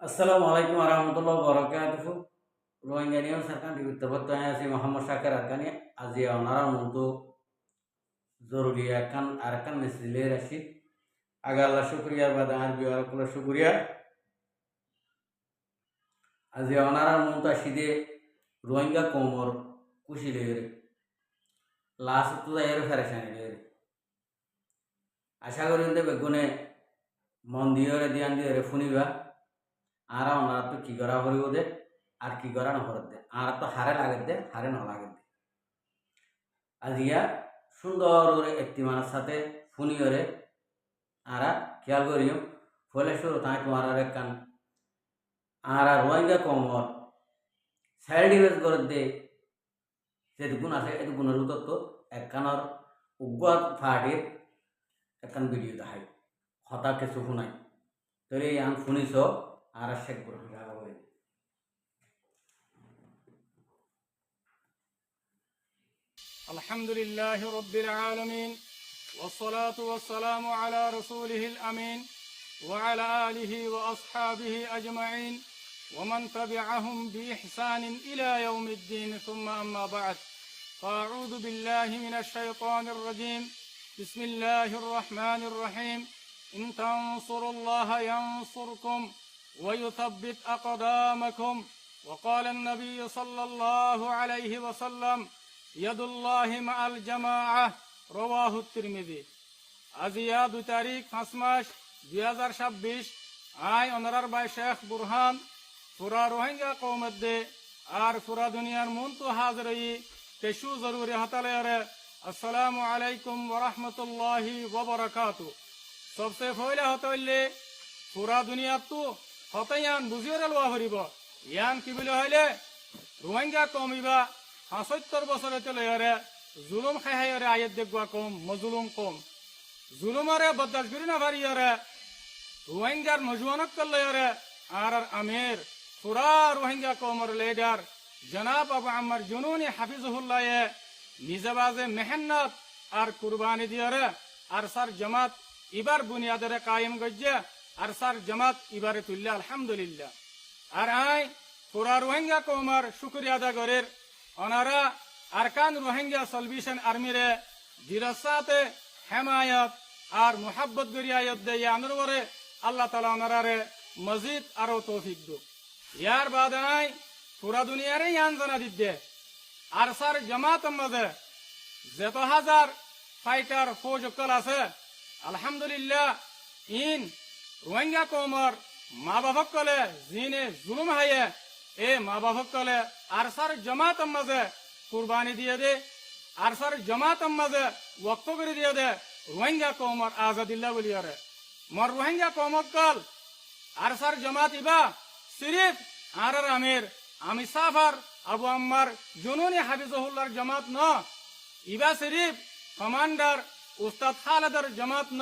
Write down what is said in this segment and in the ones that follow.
আসসালামু আলাইকুম warahmatullahi wabarakatuh. Rohingya News akan diterbatanya si Muhammad Syakir akan ya Asia onaran untuk জরুরি akan arkan mesile Rashid agar Allah syukriya badar biar kula syukriya Asia onaran untuk aside Rohingya komor kushile last to the air farashani আশা করি বেগুনে মন দিয়ে ধ্যান দিয়ে ফুনিবা আর ওনারা তো কি করা করিব দে আর কি করা নহরত দে আর তো হারে লাগে দে হারে ন লাগে দে আজিয়া সুন্দর করে একটি মানুষের সাথে ফুনিয়রে আরা খেয়াল করিও ফলে শুরু তাই তোমার আর কান আর রোহিঙ্গা কমর সাইড ইভেজ করে দে যেটুকুন আছে এটুকুনের উত্তর একখানোর উগ্র ফাটির একখান ভিডিও দেখাই হতা কিছু শুনাই তবে আন শুনিছ আর শেখ গ্রহণ الحمد لله رب العالمين والصلاة والسلام على رسوله الأمين وعلى آله وأصحابه أجمعين ومن تبعهم بإحسان إلى يوم الدين ثم أما بعد فأعوذ بالله من الشيطان الرجيم بسم الله الرحمن الرحيم إن تنصروا الله ينصركم ويثبت أقدامكم وقال النبي صلى الله عليه وسلم يد الله مع الجماعة رواه الترمذي আজিয়া 2 তারিখ 5 মাস 2026 আই অনারার বাই শেখ বুরহান পুরা রোহিঙ্গা কওমদ্দে আর পুরা দুনিয়ার মুনতু হাজরই তেশু জরুরি হতালে আসসালামু আলাইকুম ওয়া রাহমাতুল্লাহি ওয়া বারাকাতু সবসে ফয়লা হতলে পুরা দুনিয়া তো হতায়ান বুঝিরে লওয়া হরিব ইয়ান কি বলে হইলে রোহিঙ্গা কমিবা 75 বছরে চলে জুলুম খাইহাইরে আয়াত দেখবা কম মজলুম কম জুলুমারে বদাল করি না ভারিয়ারে রোহিঙ্গার নজওয়ানক করলে আর আমির পুরা রোহিঙ্গা কমর লিডার জনাব আবু আম্মার জুনুনি হাফিজুল্লাহ নিজবাজে মেহনত আর কুরবানি দিয়ারে আর সার জামাত ইবার বুনিয়াদরে কায়েম গজ্জে আর সার জামাত ইবারে তুল্লা আলহামদুলিল্লাহ আর আই পুরা রোহিঙ্গা কমর শুকরিয়া আদা করের ওনারা আরকান রোহিঙ্গা সলভেশন আর্মিরে দিরসাতে হেমায়ত আর মুহাব্বত গরিয়ায়ত দেয় আনরবরে আল্লাহ তাআলা ওনারারে মজিদ আরো তৌফিক দো ইয়ার বাদ নাই পুরা দুনিয়ারে ইয়ান জানা দিতে আর সার জামাত মধ্যে যত হাজার ফাইটার ফৌজ কল আছে আলহামদুলিল্লাহ ইন রোহিঙ্গা কওমর মা বাবা কলে জিনে জুলুম হায়ে এ মা বাবা কলে আর সার জামাত মাঝে কুরবানি দিয়ে দে আর সার জামাত মাঝে ওয়াক্ত করে দিয়ে দে রোহিঙ্গা কওমর আজাদিল্লাহ বলিয়ারে মর রোহিঙ্গা কওমর কল আর সার জামাত ইবা সিরিফ আর আমির আমি সাফার আবু আম্মার জুনুনি হাফিজুল্লাহর জামাত ন ইবা সিরিফ কমান্ডার উস্তাদ খালেদার জামাত ন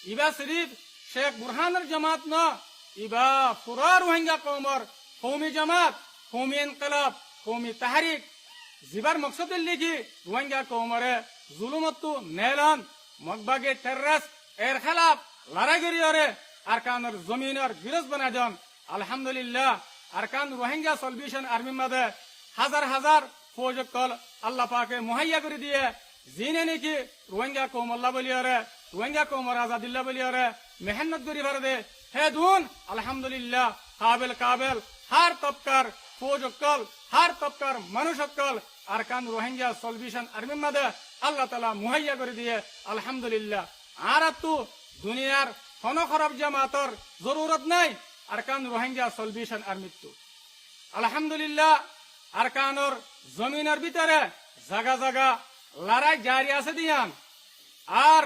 ইবা সিরিফ শেখ বুরহানের জামাত ন ইবা পুরা রোহিঙ্গা কওমর কৌমি জামাত কৌমি ইনকিলাব কৌমি তাহরিক জিবার মকসদ লিখি রোহিঙ্গা কওমরে জুলুমত নেলান মগবাগে টেররাস এর খেলাফ লড়াই করিয়রে আরকানের জমিনের বিরোধ বানা দেন আলহামদুলিল্লাহ আরকান রোহিঙ্গা সলভেশন আর্মি মাদে হাজার হাজার ফৌজ কল আল্লাহ পাকে মুহাইয়া করে দিয়ে জিনে নাকি রোহিঙ্গা কওমল্লাহ বলিয়রে রোহিঙ্গা কওমর আজাদিল্লাহ বলিয়রে মেহনত করি ভারদে হে দুন আলহামদুলিল্লাহ কাবেল হার তবকার ফৌজ কল হার তবকার মানুষ কল আরকান রোহিঙ্গা সলভেশন আর্মি মাদে আল্লাহ তাআলা মুহাইয়া করে দিয়ে আলহামদুলিল্লাহ আর তো দুনিয়ার কোন খরব জামাতর জরুরত নাই আরকান রোহিঙ্গা সলভেশন আর্মি তো আলহামদুলিল্লাহ আরকানর জমিনের ভিতরে জায়গা জায়গা লড়াই জারি আছে দিয়ান আর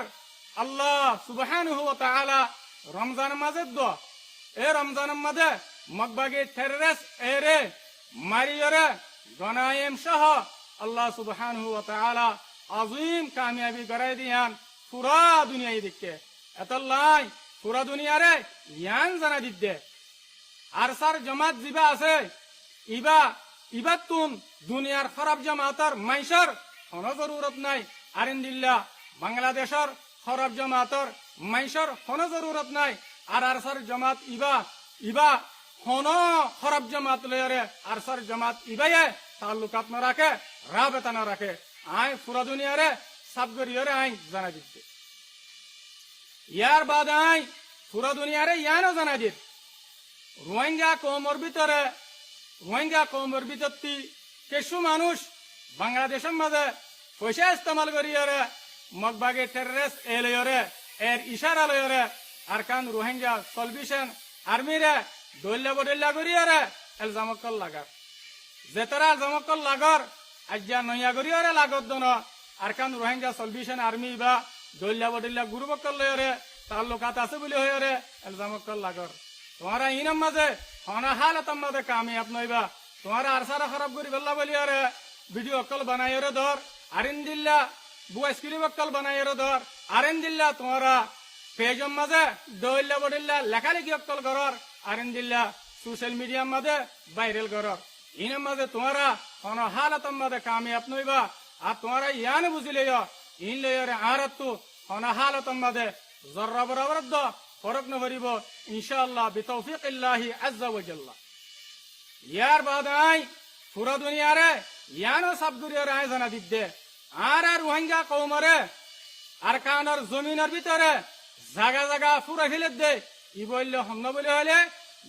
আল্লাহ সুবহানাহু ওয়া তাআলা রমজান মাঝে দো এ রমজান মাঝে মগবাগে টেররিস্ট এরে মারিয়রে গনায়েম সহ আল্লাহ সুবহানাহু ওয়া তাআলা আযীম কামিয়াবি গরাই দিয়ান পুরা দুনিয়ায় দিকে এতলাই পুরা দুনিয়ারে ইয়ান জানা দিতে আর সার জামাত জিবা আছে ইবাতুন দুনিয়ার খারাপ জামাতার মাইশার কোনো জরুরত নাই আরিন্দিল্লাহ বাংলাদেশের খারাপ জামাতার মাইশার কোনো জরুরত নাই আর সার জামাত ইবা হন খরাব জামাত লয়রে আর সর জামাত ইবাইয়ে তাল্লুকাত না রাখে রাবেতা না রাখে আই পুরা দুনিয়ারে সাবগরিয়রে আই জানা দিতে ইয়ার বাদ আই পুরা দুনিয়ারে ইয়ানো জানা দিত রোহিঙ্গা কৌমর ভিতরতি কিছু মানুষ বাংলাদেশের মাঝে পয়সা ইস্তেমাল করিয়রে মগবাগে টেররিস্ট এলয়রে এর ইশারা লয়রে আর কান রোহিঙ্গা সলভেশন আর্মিরে দল্লা বদল্লা করিয়রে এলজামকল লাগার যেতারা এলজামকল লাগর আজ্ঞা নইয়া করিয়রে লাগত দন আর কান রোহিঙ্গা সলভেশন আর্মি বা দল্লা বদল্লা গুরুবকল লয়রে তাল্লুকাত আছে বলে হয়রে এলজামকল লাগর তোমারা ইনাম মাঝে হনা হালতম মাঝে কামিয়াব নইবা তোমারা আরসারা খারাপ করি বললা বলি আরে ভিডিও অকল বানাইরে ধর আরিন দিল্লা বুয়া স্কিলি অকল বানাইরে ধর আরিন দিল্লা তোমারা পেজম মাঝে দইল্লা বডিল্লা লেখালেখি অকল করর আরিন দিল্লা সোশ্যাল মিডিয়ার মাঝে ভাইরাল করর ইনাম মাঝে তোমারা হনা হালতম মাঝে কামিয়াব নইবা আর তোমারা ইয়ানে বুঝিলে ইন লয়রে আরাতু হনা হালতম মাঝে জর্রা বরাবর দ ফরক নভরিব ইনশাআল্লাহ বিতৌফিকিল্লাহি আজ্জা ওয়া জাল্লা ইয়ার বাদ আই পুরা দুনিয়ারে ইয়ানো সাবগুরিয়রে আই জানা দিদ্দে আর রোহিঙ্গা কৌমরে আর কানার জমিনের ভিতরে জাগা জাগা পুরা ফেলে দে ই বললে হন্ন বলে হলে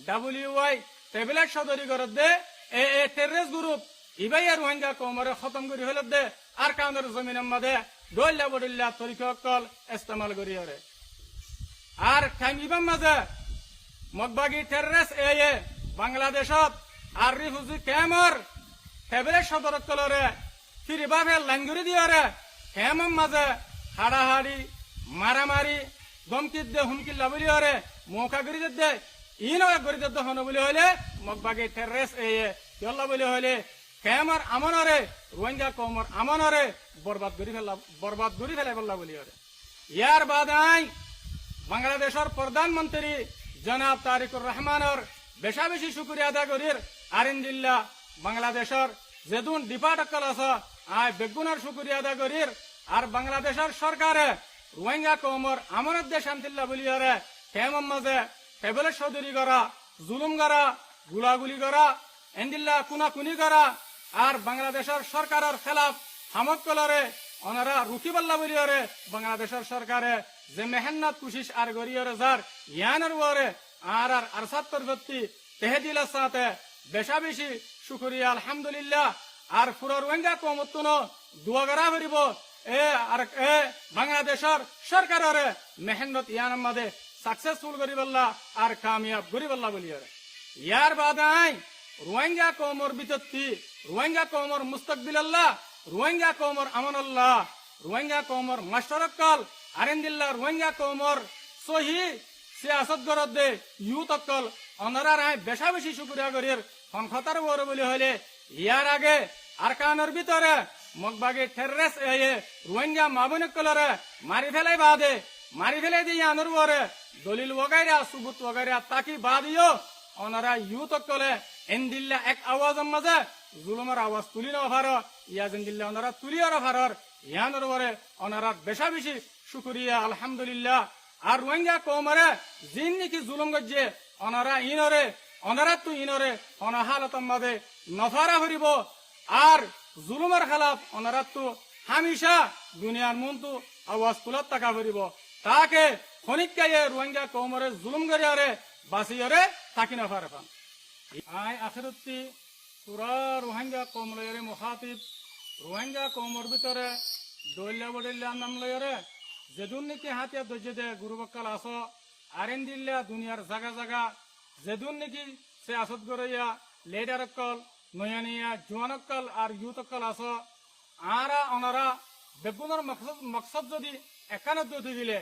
WY ট্যাবলেট সদরি করত দে এ টেররিস্ট গ্রুপ ইবাই রোহিঙ্গা কৌমরে খতম করি হলে দে আর কানার জমিনের মাঝে দল্লা বদল্লা তরিকল ইস্তেমাল করিয়রে আর কামিবাম মাঝে মগবাগি টেররিস্ট এ বাংলাদেশত আর রিফিউজি ক্যাম্পর ট্যাবলেট সদরত কলরে ফিরিবাবে লাঙ্গুরি দিয়রে ক্যাম্পর মাঝে হাড়াহাড়ি মারামারি ধমকি দে হুমকি লাবলিয়রে মৌকা গরি দে ইনো গরি দে হন বলে হলে মগবাগি টেররিস্ট ইয়ল্লা বলে হলে ক্যাম্পর আমনরে রোহিঙ্গা কৌমর আমনরে বরবাদ করি ফেলা বললা বলিয়রে ইয়ার বাদ আই বাংলাদেশের প্রধানমন্ত্রী জনাব তারিকুর রহমানের বেশা বেশি শুক্রিয়া আদা করির আরিন্দিল্লা বাংলাদেশের যেদুন ডিপার্টকল আছে আয় বেগুনার শুক্রিয়া আদা করির আর বাংলাদেশের সরকারে রোহিঙ্গা কৌমর আমনত দে শান্তিল্লা বলিয়ারে হেমম মাঝে টেবলেট সদরি করা জুলুম করা গুলাগুলি করা এন্দিল্লা কুনাকুনি করা আর বাংলাদেশের সরকারের খেলাফ হামত কলরে ওনারা রুকিবাল্লা বলিয়ারে বাংলাদেশের সরকারে যে মেহনত কুশিস আর গরিয়রে যার ইয়ানের ওরে আর আরসাত্তর ব্যক্তি তেহেদিলের সাথে বেশা বেশি শুকরিয়া আলহামদুলিল্লাহ আর পুরো রোহিঙ্গা কমতুন দুয়াগরা ভরিব বাংলাদেশের সরকারের মেহনত ইয়ানের মাঝে সাকসেসফুল করিবল্লা আর কামিয়াব করিবল্লা বলিয়ারে ইয়ার বাদ আই রোহিঙ্গা কমর বিতত্তি রোহিঙ্গা কমর মুস্তাকবিল্লাহ রোহিঙ্গা কমর আমানুল্লাহ রোহিঙ্গা কমর মাস্টারকল আরিন্দিল্লা রোহিঙ্গা কৌমর সহি সিয়াসত গরত দে ইউথ অকল অনারার আই বেশা বেশি শুক্রিয়া করির সংখতার বড় বলে হলে ইয়ার আগে আর কানের ভিতরে মগবাগে টেররিস্ট রোহিঙ্গা মাবুনিকলরে মারি ফেলাই বাদে মারি ফেলাই দিয়ে আনুর বরে দলিল ওগাইরা সুবুত ওগাইরা তাকি বাদিও অনারা ইউথ অকলে এন্দিল্লা এক আওয়াজের মাঝে জুলুমের আওয়াজ তুলি না ভার ইয়াজিন্দিল্লা ওনারা তুলিয়ার ভারর ইয়ানোর বরে ওনারা বেশা বেশি শুক্রিয়া আলহামদুলিল্লাহ আর রোহিঙ্গা কৌমরে জিন নাকি জুলুম গজ্জে ওনারা ইনরে ওনারা তো ইনরে অনা হালতম মাঝে নফারা হরিব আর জুলুমের খেলাফ ওনারা তো হামিশা দুনিয়ার মন্তু আওয়াজ তুলার টাকা হরিব তাকে খনিকায়ে রোহিঙ্গা কৌমরে জুলুম গরিয়ারে বাসিয়রে থাকি নফারে পান আই আখিরতি পুরা রোহিঙ্গা কৌমরে মুখাতিব রোহিঙ্গা কৌমর ভিতরে দল্লা বদল্লা নাম লয়রে যেদুন নাকি হাতিয়া দর্জে দে গুরুবক্কাল আসো আরেন দিল্লা দুনিয়ার জাগা জাগা যেদুন নাকি সে আসত গড়াইয়া লেডার অকল নয়ানিয়া জোয়ান অকল আর ইউথ অকল আসো আরা ওনারা বেগুনের মকসদ যদি একানত উঠে দিলে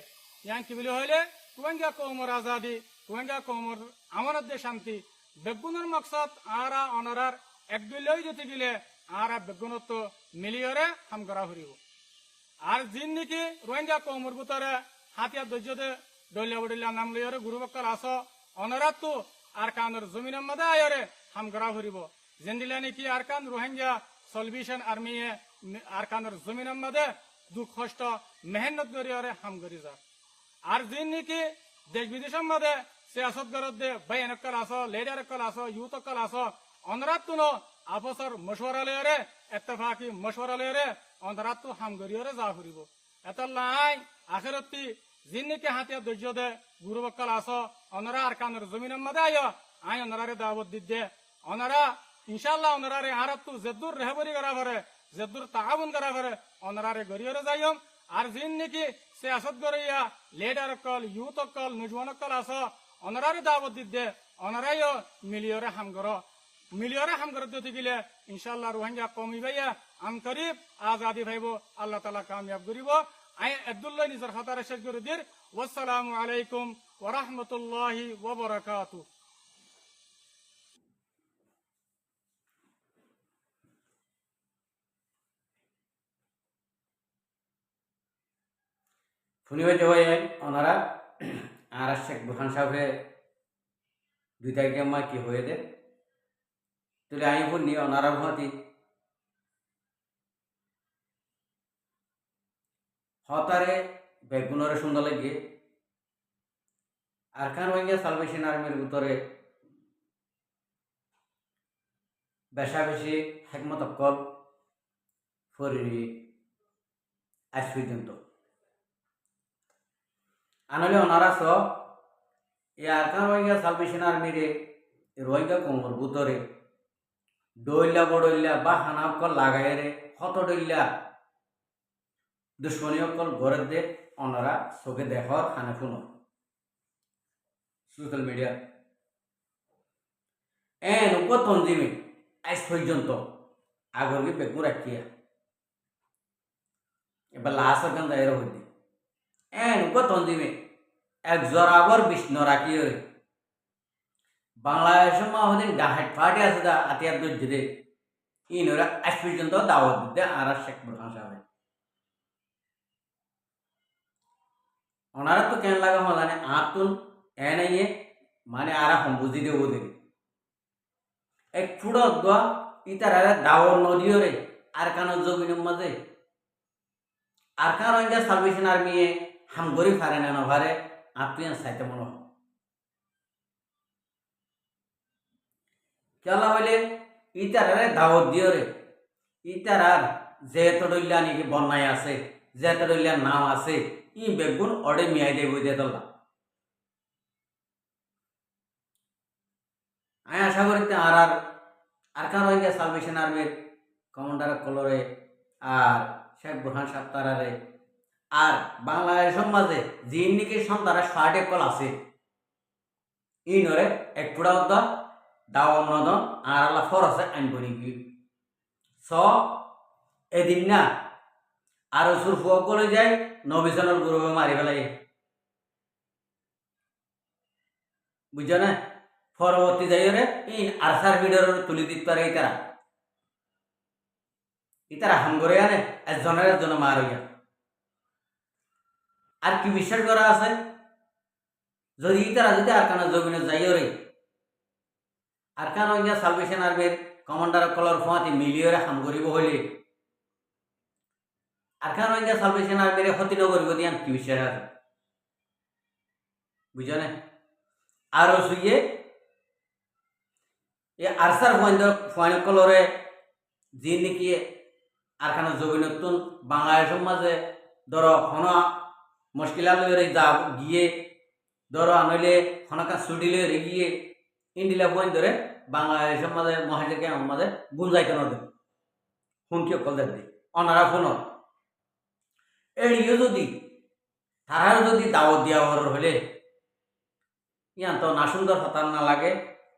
ইয়ান কি বলে হইলে রোহিঙ্গা কৌমর আজাদি রোহিঙ্গা কৌমর আমানত দে শান্তি বেগুনের মকসদ আরা ওনারার একদুলই যদি দিলে আরা বেগুনত মিলিয়রে হাম করা হরিব আর জিন নাকি রোহিঙ্গা কৌমর ভিতরে হাতিয়া দর্জে দলিয়া বডিল্লা নাম লইরে গুরুবক্কাল আসো অনারা তো আর কানের জমিনের মাঝে আয়রে হাম করা হরিব জেন্দিলা নাকি আর কান রোহিঙ্গা সলভেশন আর্মি আর কানের জমিনের মাঝে দুঃখ কষ্ট মেহনত করিয়রে হাম করি যা আর জিন নাকি দেশ বিদেশের মাঝে সিয়াসত গরদে বাইন কল আসো লিডার কল আসো ইউথ কল আসো অনরাত তুনো আপসর মশওয়ারা লেরে ইত্তেফাকি মশওয়ারা লেরে অনরাত তু হামগরিয়রে যা ফুরিব এতলাই আখিরতি জিন্নিকে হাতিয়া ধৈর্য দে গুরু বক্কল আসো অনরা আরকানের জমিনের মধ্যে আয় আই অনরারে দাওয়াত দিদে অনরা ইনশাআল্লাহ অনরারে আরাত তু জেদুর রেহবরি করা পারে জেদুর তাআবুন করা পারে অনরারে গরিয়রে যাইম আর জিন্নিকি সিয়াসত গরিয়া লিডার কল ইউথ কল নজওয়ান কল আসো অনরারে দাওয়াত দিদে অনরাইও মিলিয়রে হামগর দিতে গেলে ইনশাআল্লাহ রোহিঙ্গা কমি ভাইয়া আম করিব আজাদি ভাইব আল্লাহ তাআলা কামিয়াব করিব আই আব্দুল্লাহ নিজর খাতারে শেষ করে দির ওয়াসসালামু আলাইকুম ওয়া রাহমাতুল্লাহি ওয়া বারাকাতুহু শুনি হইতে ভাই ওনারা আর শেখ বুরহান সাহেবে 2 তারিখে মা কি হয়ে দে তুলে আমি শুনি ওনারা ভতি হতারে বেগুনরে সুন্দর লাগে আরকান রোহিঙ্গা সালভেশন আর্মির ভিতরে বেশা বেশি হেকমত অক্কল ফরি আজ পর্যন্ত আনলে ওনারা স এই আরকান রোহিঙ্গা সালভেশন আর্মিরে রোহিঙ্গা কোমর ভিতরে ডইল্লা বড়ইল্লা বা হানা অক্কল লাগাই রে হত ডইল্লা দুশ্মনী অকল ঘরের দে ওনারা চোখে দেখর হানে শুনো সোশ্যাল মিডিয়া এন উপতঞ্জিমে আজ পর্যন্ত আগরকে বেগুন রাখিয়া এবার লাস্টের গান দায়ের হইতে এন উপতঞ্জিমে এক জরাবর বিষ্ণ রাখিয়ে বাংলাদেশের মা হদিন ডাহাট পার্টি আছে দা আতিয়ার দর্জিদে ইনরা আজ পর্যন্ত দাওয়াত দিতে আর শেখ বুরহান সাহেব ওনারা তো কেন লাগা মানে আতুন এনে মানে আর হম বুঝি দেব ওদের এক ফুড় দোয়া ইতারা দাওয়ার নদীও রে আর কানো জমিনের মাঝে আর কান রোহিঙ্গা সালভেশন আর্মি হাম গরি ফারে না নভারে আতুন সাইতে মনে কেলা বলে ইতারা দাওয়াত দিও রে ইতারার যে তডইলা নাকি বন্যায় আছে যে তডইলা নাম আছে ই বেগুন অডে মিয়াই দেব দিয়ে দল্লা আমি আশা করি আর কান রোহিঙ্গা সালভেশন আর্মির কমান্ডার কলরে আর শেখ বুরহান সাত্তারারে আর বাংলাদেশের মাঝে জিন্নিকে সন্তারা শার্টে কল আছে ইনরে এক পুরা উদ্দা দাওয়াম নদন আর আল্লাহ ফরসে আইনবনি কি স এদিন না আর সুর ফুয়া করে যায় নবিজনের গুরুবে মারি ফেলাই বুঝছ না পরবর্তী যাইরে ইন আরসার ভিডিওর তুলি দিতে পারে ইতারা হাম করে আনে একজনের মার হইয়া আর কি বিশ্বাস করা আছে যদি ইতারা যদি আরকানা জমিনে যাইরে আরকান রোহিঙ্গা সালভেশন আর্মির কমান্ডার কলর ফোঁয়াতি মিলিয়রে হাম করিব হইলে আরকান রোহিঙ্গা সালভেশন আর্মিরে ক্ষতি নকরিব দিয়ান কি বিশ্বাস আছে বুঝছ না আর সুইয়ে এ আরসার ফোয়ানি কলরে যে নাকি আরকানা জমিনতুন বাংলাদেশের মাঝে ধরো হনা মুশকিলা লইরে যা গিয়ে ধরো আনলে হনাকা ছুটি লইরে গিয়ে ইন্ডিলা ফোন ধরে বাংলাদেশের মাঝে মহাজের কেন মাঝে গুঞ্জাইতে নদে হুমকি কল দেখবে অনারা ফোন এড়িয়ে যদি তারার যদি দাওয়াত দিয়া হলে ইয়ান তো না সুন্দর হতার না লাগে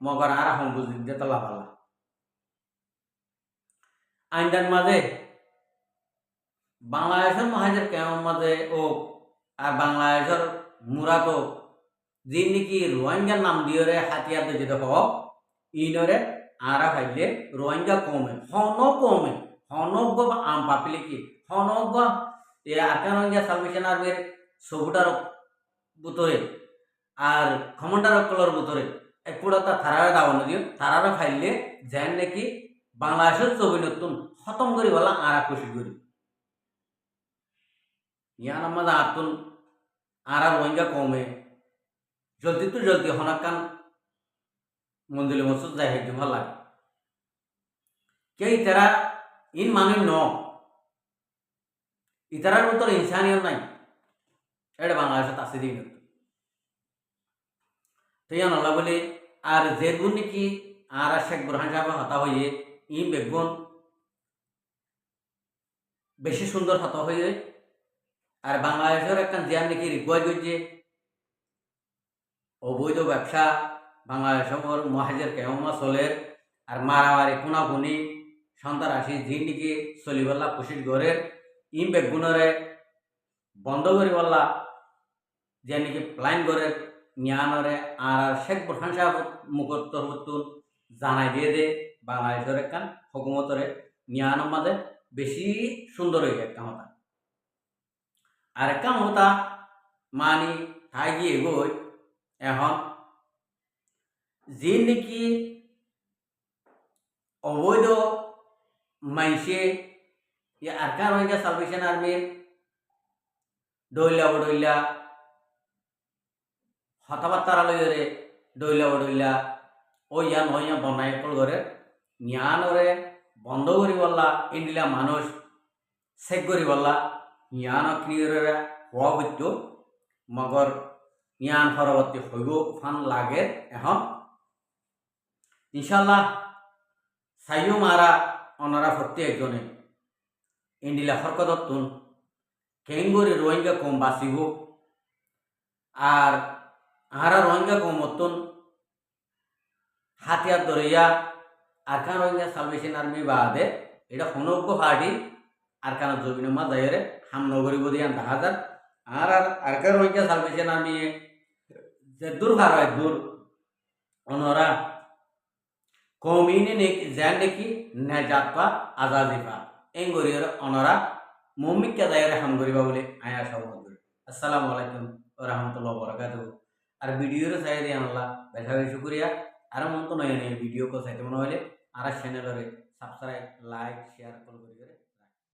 মগর আর হম বুঝি দেতলা ভালা আইনদার মাঝে বাংলাদেশের মহাজের কেমন মাঝে ও আর বাংলাদেশের মুরাতো যে নাকি রোহিঙ্গার নাম দিয়ে হাতিয়ার দিয়ে যেতে হোক ইনরে আরা খাইলে রোহিঙ্গা কমে হনগ আম পাপিলে কি হনগ আরকান রোহিঙ্গা সালভেশন আর্মির সবুটার বুতরে আর কমান্ডার কলর বুতরে এক পুরা তারারে দাওয়ানো দিও তারারে খাইলে যেন নাকি বাংলাদেশের ছবি নতুন খতম করি বলা আরা খুশি করি ইয়ান আমাদের আতুন আরা রোহিঙ্গা কমে জলদি তো জলদি হনাকান মন্দিরে মসজিদ যায় হেঁটে ভাল লাগে কে ইতারা ইন মানুষ ন ইতারার মতো ইনসানিয়ত নাই এটা বাংলাদেশত আছে দিন তো ইয়ান আল্লাহ বলে আর যেগুন নাকি আর শেখ বুরহান সাহেব হতা হয়ে ই বেগুন বেশি সুন্দর হতা হয়ে আর বাংলাদেশের একটা জিয়ান নাকি রিকোয়ার করছে অবৈধ ব্যবসা বাংলাদেশের মহাজের কেমা চলের আর মারামারি খুনাখুনি সন্ত্রাসী যি নাকি চলিবলা কুশির ঘরের ই বেগুনরে বন্ধ করিবলা যে নাকি প্লাইন ঘরের জ্ঞানরে আর শেখ বুরহান সাহেব মুখত জানাই দিয়ে দে বাংলাদেশের একখান হকুমতরে জ্ঞান মাঝে বেশি সুন্দর হয়ে একটা হতা আর একটা হতা মানি ঠাই গিয়ে গই এখন যে নাকি অবৈধ মাইসে আরকান হয়ে গেছে সালভেশন আর্মির ডইলা বডইলা হতাবার্তারা লইরে ডইলা বডইলা ওই ইয়ান হইয়া বনাই কল করে জ্ঞানরে বন্ধ করি বললা ইন্ডিলা মানুষ চেক করি বললা জ্ঞান ক্লিয়রে হওয়া বুঝতো মগর জ্ঞান পরবর্তী হইব ফান লাগে এখন ইনশাল্লাহ সাইও মারা অনারা প্রত্যেকজনে ইন্ডিলা হরকতন কেঙ্গুরি রোহিঙ্গা কম বাঁচিব আর আহারা রোহিঙ্গা কম মতন হাতিয়ার ধরিয়া আরকান রোহিঙ্গা সালভেশন আর্মি বাদে এটা হনজ্ঞ পার্টি আরকান জমিনমা যাইরে হামলা করিব দিয়ান দেখা যার আর আরকান রোহিঙ্গা সালভেশন আর্মি যে দূর ভার হয় দূর অনরা কমিনি যেন নাকি নেজাত পা আজাদি পা এঙ্গরিয়র অনরা মম্মিকা যাইরে হাম করিবা বলে আয়া সব আসসালামু আলাইকুম ওয়া রাহমাতুল্লাহি ওয়া বারাকাতুহু আর ভিডিওর চাই দিয়ে আনলা বেশা বেশি শুক্রিয়া আর মন তো নয় ভিডিও কো চাইতে মনে হলে আর চ্যানেলরে সাবস্ক্রাইব লাইক শেয়ার করে